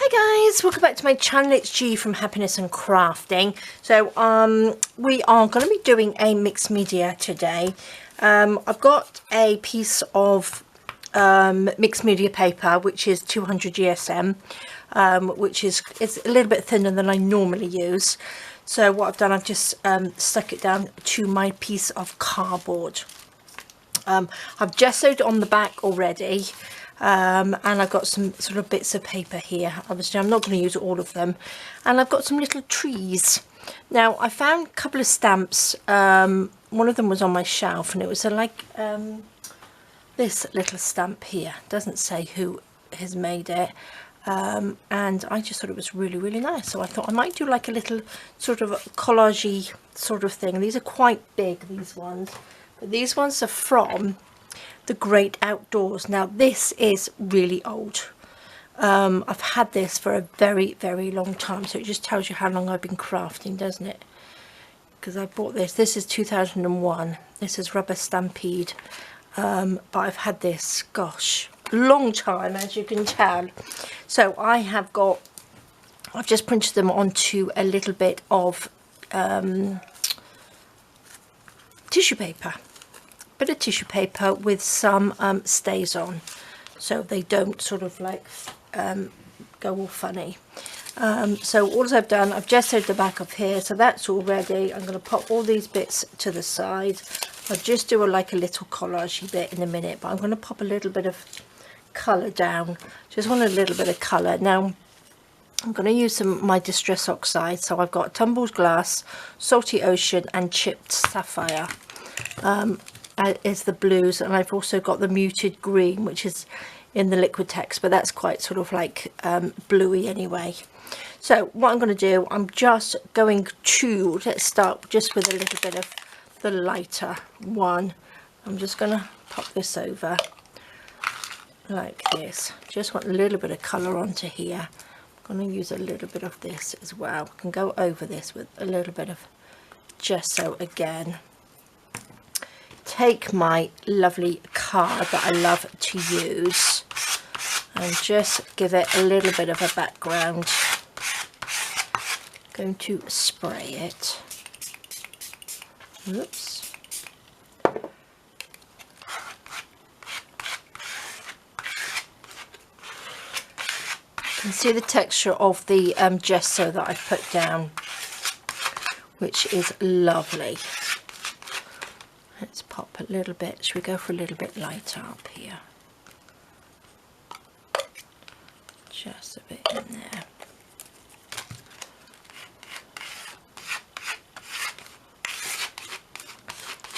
Hi guys, welcome back to my channel. It's G from Happiness and Crafting. So we are going to be doing a mixed media today. I've got a piece of mixed media paper which is 200 GSM, which is a little bit thinner than I normally use. So what I've done, I've just stuck it down to my piece of cardboard. I've gessoed on the back already. And I've got some sort of bits of paper here. Obviously I'm not going to use all of them, and I've got some little trees. Now I found a couple of stamps. One of them was on my shelf, and it was like this little stamp here. Doesn't say who has made it, and I just thought it was really nice, so I thought I might do like a little sort of collage-y sort of thing. These are quite big, these ones, but these ones are from The Great Outdoors. Now this is really old. I've had this for a very long time, so it just tells you how long I've been crafting, doesn't it? Because I bought this is 2001. This is Rubber Stampede, but I've had this, gosh, a long time, as you can tell. So I've just printed them onto a little bit of tissue paper. Bit of tissue paper with some stays on, so they don't sort of like go all funny. So all I've done, I've gessoed the back of here, so that's all ready. I'm going to pop all these bits to the side. I'll just do like a little collage bit in a minute, but I'm going to pop a little bit of colour down. Just want a little bit of colour. Now I'm going to use my Distress Oxide, so I've got Tumbled Glass, Salty Ocean and Chipped Sapphire. Is the blues, and I've also got the Muted Green, which is in the Liquitex, but that's quite sort of like bluey anyway. So what I'm going to do, I'm just going to, let's start just with a little bit of the lighter one. I'm just going to pop this over like this. Just want a little bit of colour onto here. I'm going to use a little bit of this as well. I can go over this with a little bit of gesso again. Take my lovely card that I love to use and just give it a little bit of a background. Going to spray it. Oops. You can see the texture of the gesso that I've put down, which is lovely. Let's pop a little bit. Should we go for a little bit lighter up here? Just a bit in there.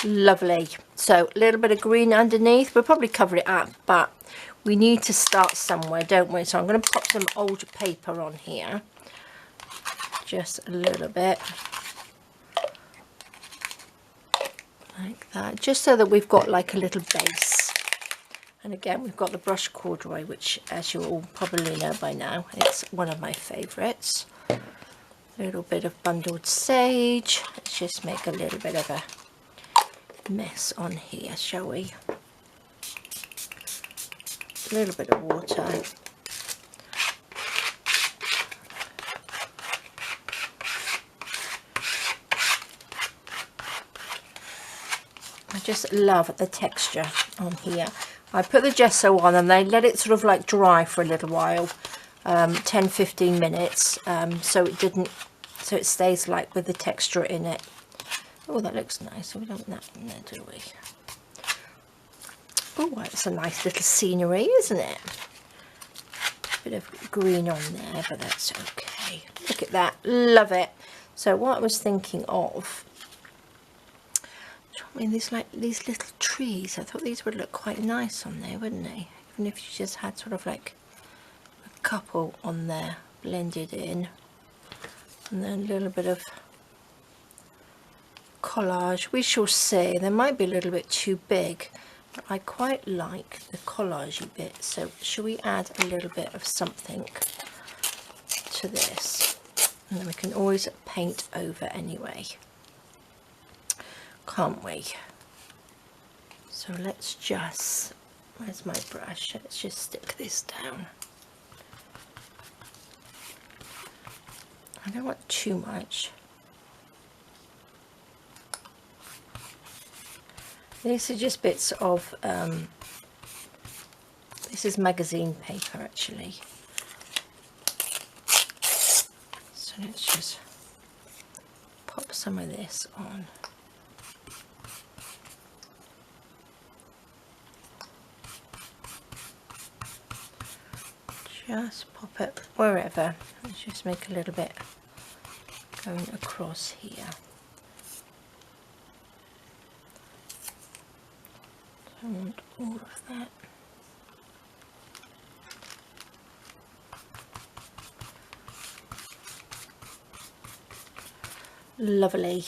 Lovely. So a little bit of green underneath. We'll probably cover it up, but we need to start somewhere, don't we? So I'm going to pop some old paper on here. Just a little bit. Like that, just so that we've got like a little base. And again, we've got the brush corduroy, which, as you all probably know by now, it's one of my favourites. A little bit of bundled sage. Let's just make a little bit of a mess on here, shall we? A little bit of water. I just love the texture on here. I put the gesso on and they let it sort of like dry for a little while, 10-15 minutes, so it stays like with the texture in it. Oh, that looks nice. So we don't want that in there, do we? Oh, it's a nice little scenery, isn't it? Bit of green on there, but that's okay. Look at that, love it. So what I was thinking of, I mean, these little trees, I thought these would look quite nice on there, wouldn't they? Even if you just had sort of like a couple on there blended in, and then a little bit of collage. We shall see. They might be a little bit too big, but I quite like the collage bit. So shall we add a little bit of something to this, and then we can always paint over anyway, can't we? So let's just, where's my brush? Let's just stick this down. I don't want too much. These are just bits of, this is magazine paper actually. So let's just pop some of this on. Just pop it wherever. Let's just make a little bit going across here. I want all of that. Lovely.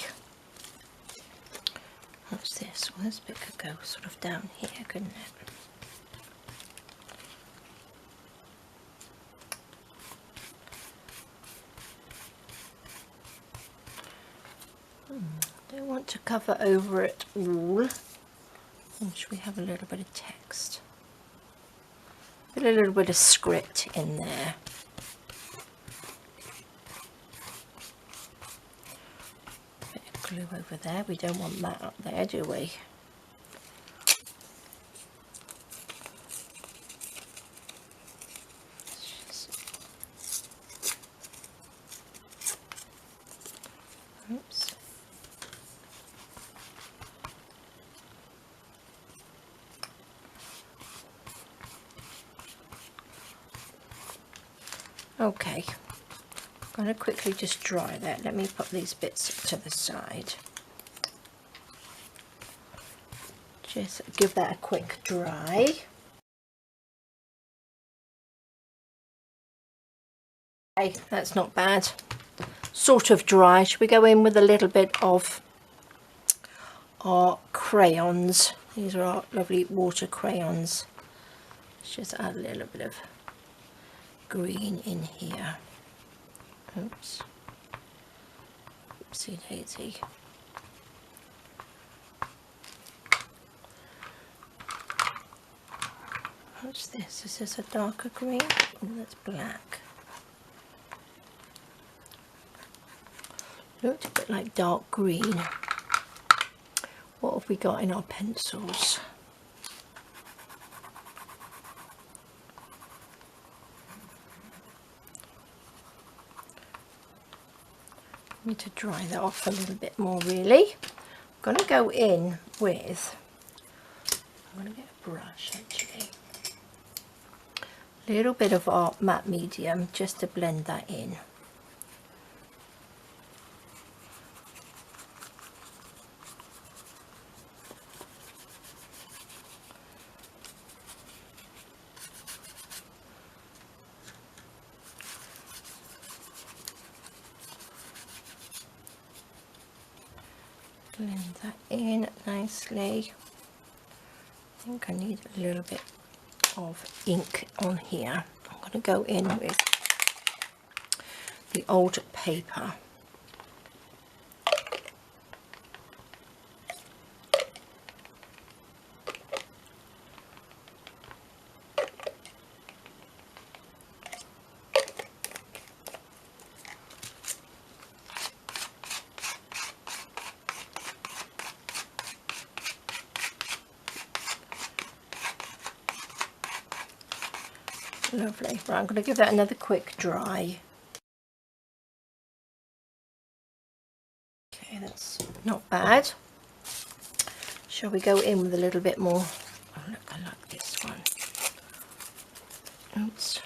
What's this? Well, this bit could go sort of down here, couldn't it? Don't want to cover over it all. Should we have a little bit of text? Put a little bit of script in there. Bit of glue over there. We don't want that up there, do we? Oops. Okay, I'm going to quickly just dry that. Let me put these bits to the side. Just give that a quick dry. Okay, that's not bad. Sort of dry. Should we go in with a little bit of our crayons? These are our lovely water crayons. Let's just add a little bit of green in here. Oops. Oopsie daisy. What's this? Is this a darker green? Oh, that's black. Looked a bit like dark green. What have we got in our pencils? Need to dry that off a little bit more really. I'm going to go in with, I'm going to get a brush actually, a little bit of our matte medium just to blend that in. Blend that in nicely. I think I need a little bit of ink on here. I'm going to go in with the old paper. Lovely. Right, I'm going to give that another quick dry. Okay, that's not bad. Shall we go in with a little bit more? Oh look, I like this one. Oops.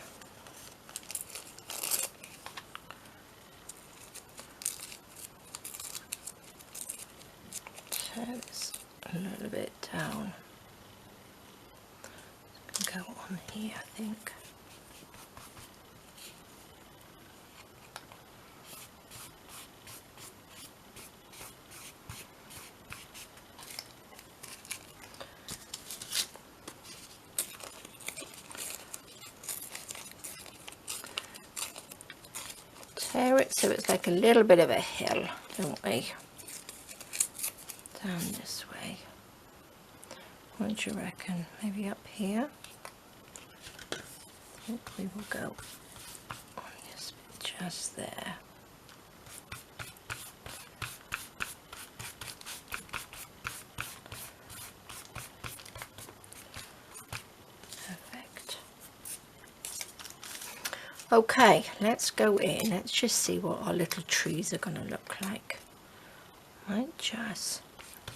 Turn this a little bit down. Go on here, I think. Tear it so it's like a little bit of a hill, don't we? Down this way. What do you reckon? Maybe up here? I think we will go on this bit just there. Okay, let's go in. Let's just see what our little trees are going to look like. Might just,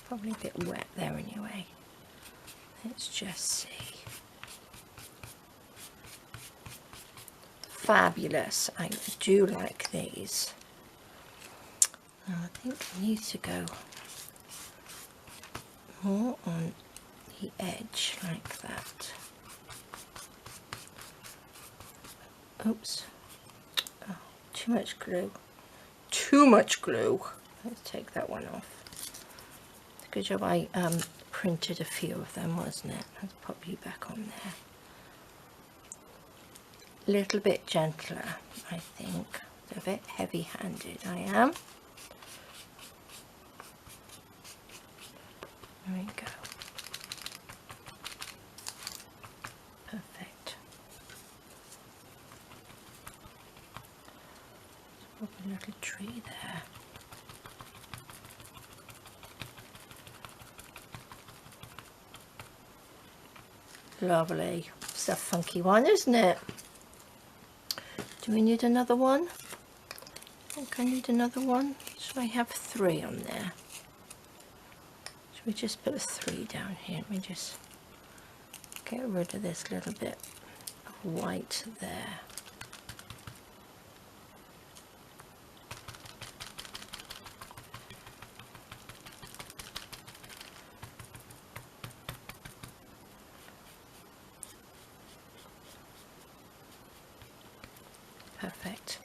probably a bit wet there anyway. Let's just see. Fabulous. I do like these. Now, I think I need to go more on the edge like that. Oops. Oh, too much glue. Too much glue. Let's take that one off. Good job I printed a few of them, wasn't it? Let's pop you back on there. Little bit gentler, I think. A bit heavy-handed I am. There we go. Perfect. Pop a little tree there. Lovely. It's a funky one, isn't it? Do we need another one? I think I need another one. Should I have 3 on there? Should we just put a 3 down here? Let me just get rid of this little bit of white there. Perfect.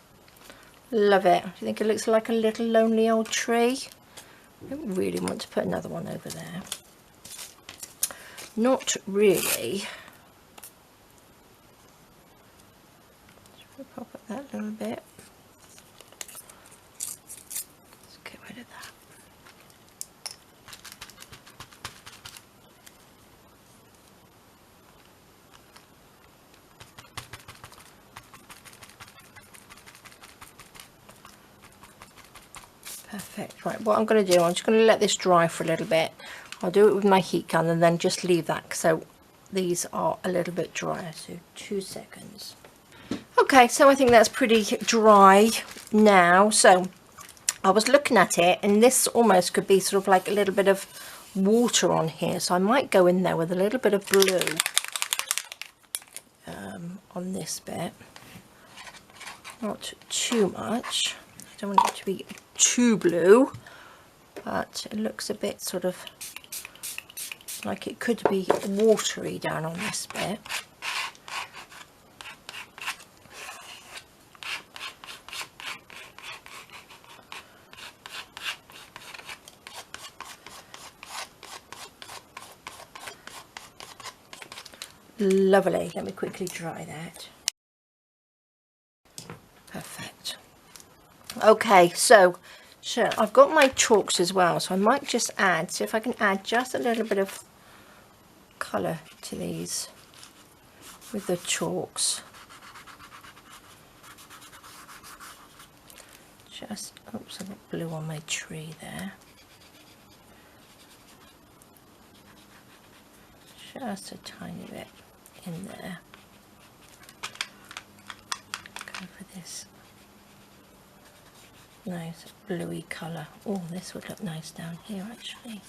Love it. Do you think it looks like a little lonely old tree? I don't really want to put another one over there. Not really. Should we pop up that little bit? Let's get rid of that. Perfect. Right, what I'm going to do, I'm just going to let this dry for a little bit. I'll do it with my heat gun and then just leave that so these are a little bit drier. So 2 seconds. Okay, so I think that's pretty dry now. So I was looking at it and this almost could be sort of like a little bit of water on here. So I might go in there with a little bit of blue on this bit. Not too much. I don't want it to be too blue, but it looks a bit sort of like it could be watery down on this bit. Lovely. Let me quickly dry that. Perfect. Okay, so I've got my chalks as well, so I might just add, see if I can add just a little bit of colour to these with the chalks. Just, oops, I've got blue on my tree there. Just a tiny bit in there. Go for this nice bluey colour. Oh, this would look nice down here actually.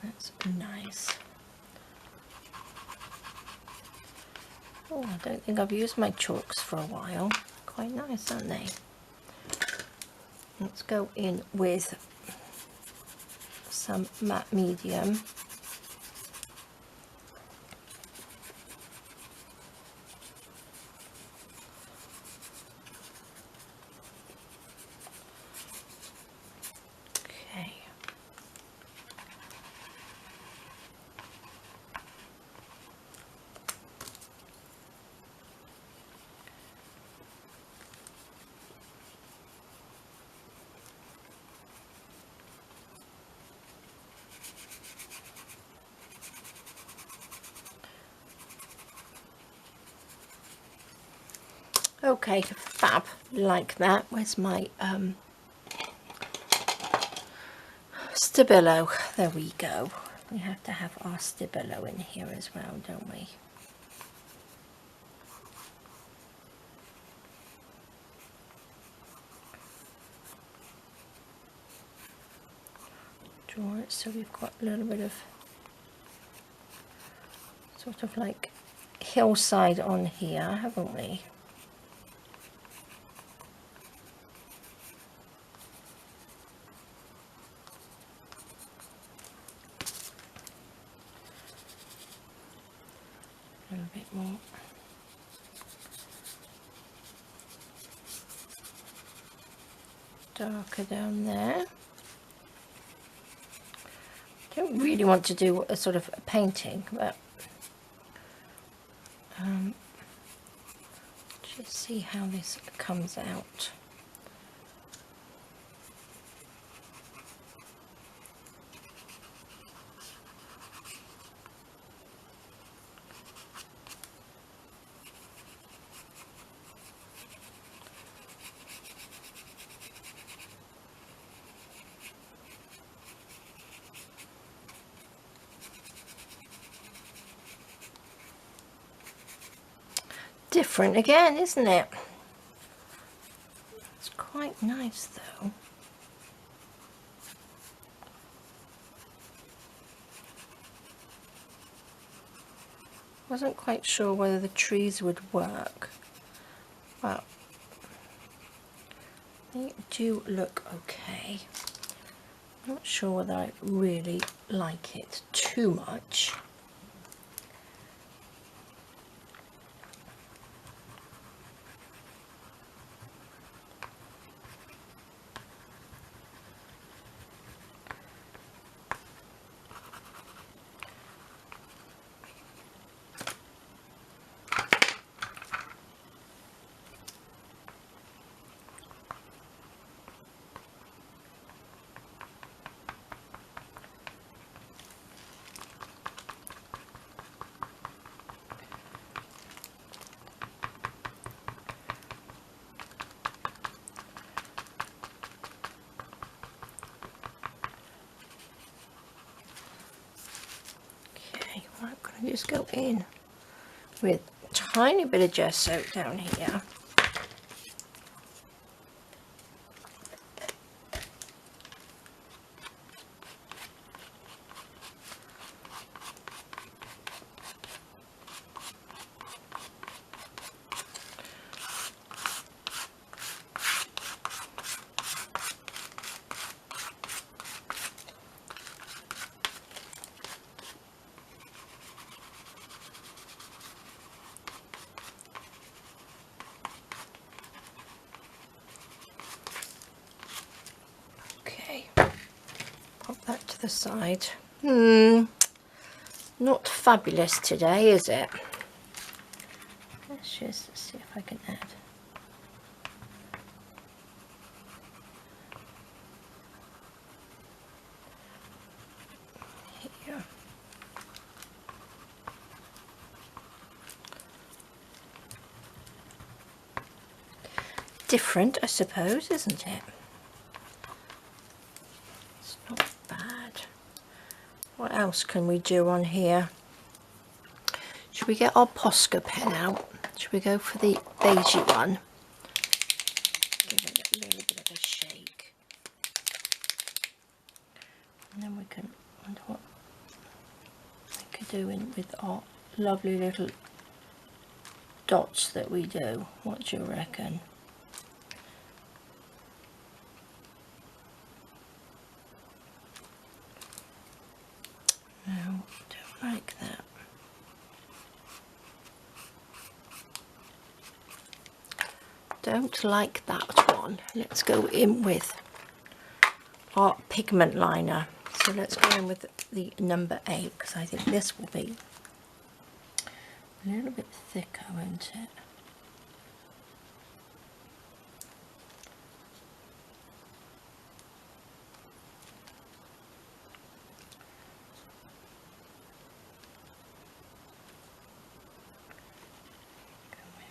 That's nice. Oh, I don't think I've used my chalks for a while. Quite nice, aren't they? Let's go in with some matte medium. Okay, fab, like that. Where's my Stabilo? There we go. We have to have our Stabilo in here as well, don't we? Draw it so we've got a little bit of sort of like hillside on here, haven't we? A little bit more. Darker down there. Don't really want to do a sort of a painting, but just see how this comes out. Different again, isn't it? It's quite nice though. Wasn't quite sure whether the trees would work, but they do look okay. Not sure whether I really like it too much. Just go in with a tiny bit of gesso down here. To the side. Not fabulous today, is it? Let's just see if I can add. Here. Different, I suppose, isn't it? What else can we do on here? Should we get our Posca pen out? Should we go for the beigey one? Give it a little bit of a shake. And then we can wonder what we could do with our lovely little dots that we do. What do you reckon? No, don't like that. Don't like that one. Let's go in with our pigment liner. So let's go in with the number 8 because I think this will be a little bit thicker, won't it?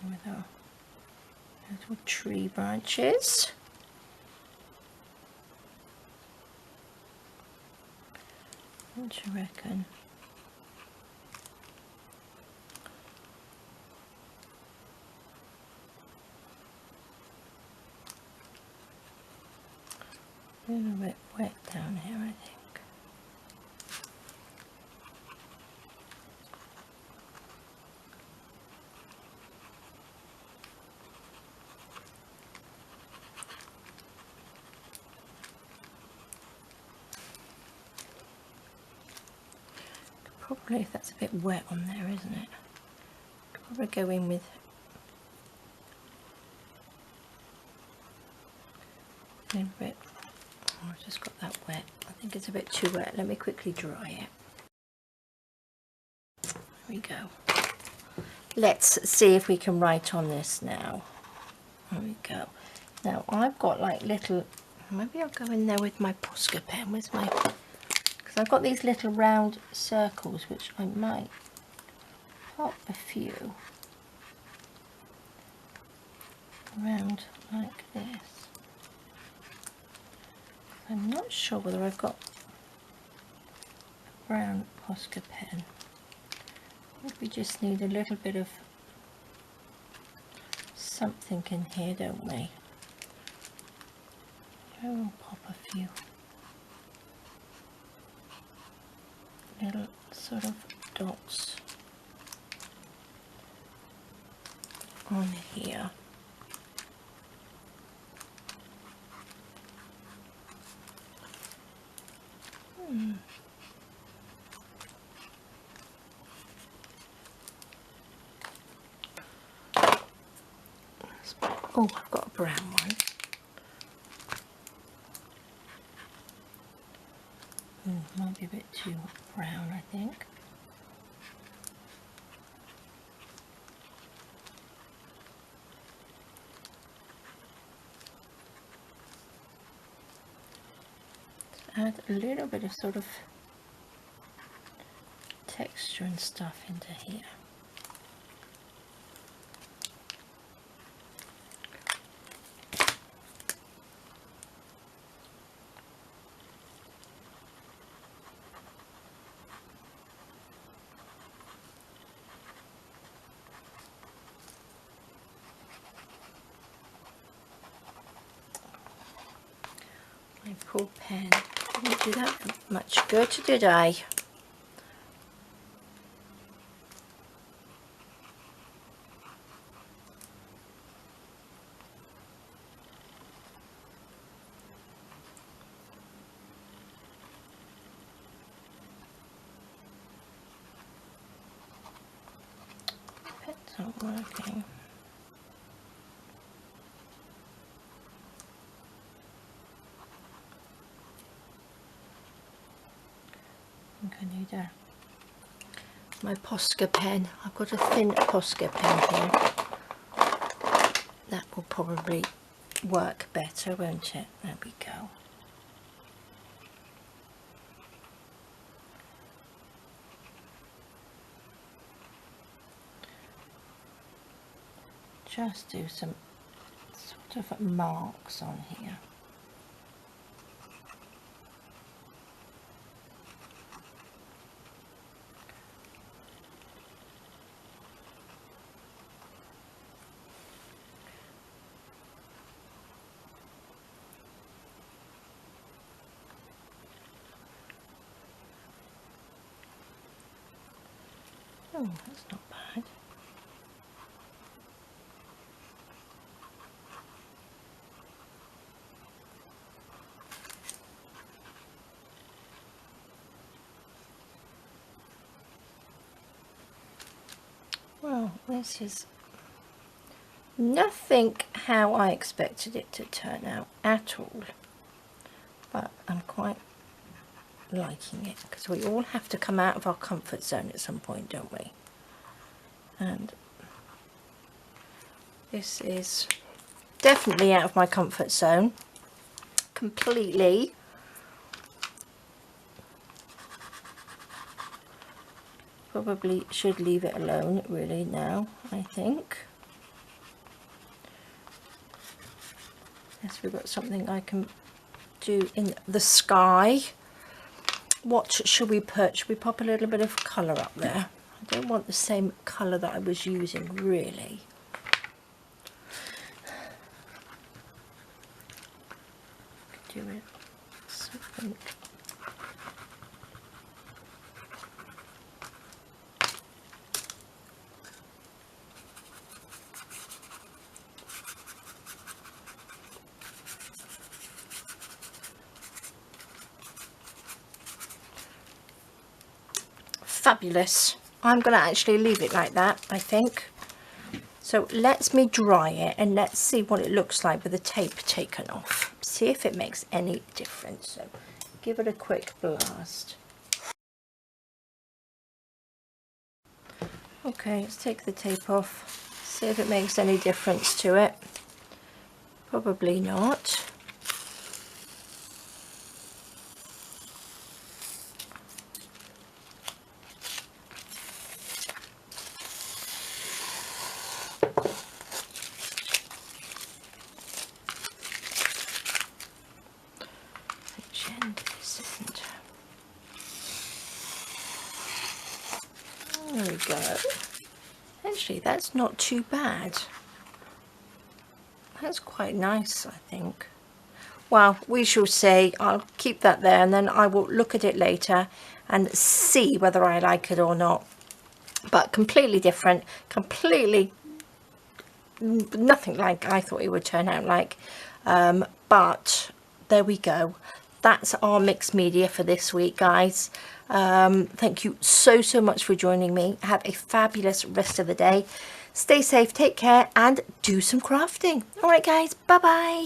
With our little tree branches. What do you reckon? A little bit wet down here, I think. Probably, if that's a bit wet on there, isn't it? Probably go in with a little bit. Oh, I've just got that wet. I think it's a bit too wet. Let me quickly dry it. There we go. Let's see if we can write on this now. There we go. Now I've got like little, maybe I'll go in there with my Posca pen. Where's my, because I've got these little round circles which I might pop a few around like this. I'm not sure whether I've got a brown Posca pen. I think we just need a little bit of something in here, don't we? I will pop a few little sort of dots on here. Oh, I've got a brown one. Might be a bit too brown, I think. Add a little bit of sort of texture and stuff into here. My poor pen. Didn't do that much good, did I? Pen's not working. I need my Posca pen. I've got a thin Posca pen here. That will probably work better, won't it? There we go. Just do some sort of marks on here. Oh, that's not bad. Well, this is nothing how I expected it to turn out at all, but I'm quite liking it, because we all have to come out of our comfort zone at some point, don't we? And this is definitely out of my comfort zone completely. Probably should leave it alone really now, I think. Yes, we've got something I can do in the sky what should we put? Should we pop a little bit of colour up there? I don't want the same colour that I was using, really. Do it something. Fabulous. I'm going to actually leave it like that, I think. So let me dry it and let's see what it looks like with the tape taken off. See if it makes any difference. So give it a quick blast. Okay, let's take the tape off. See if it makes any difference to it. Probably not. There we go. Actually, that's not too bad. That's quite nice, I think. Well, we shall see. I'll keep that there and then I will look at it later and see whether I like it or not. But completely different, completely nothing like I thought it would turn out like. But there we go. That's our mixed media for this week, guys. Thank you so much for joining me. Have a fabulous rest of the day. Stay safe, take care, and do some crafting. All right, guys, bye bye.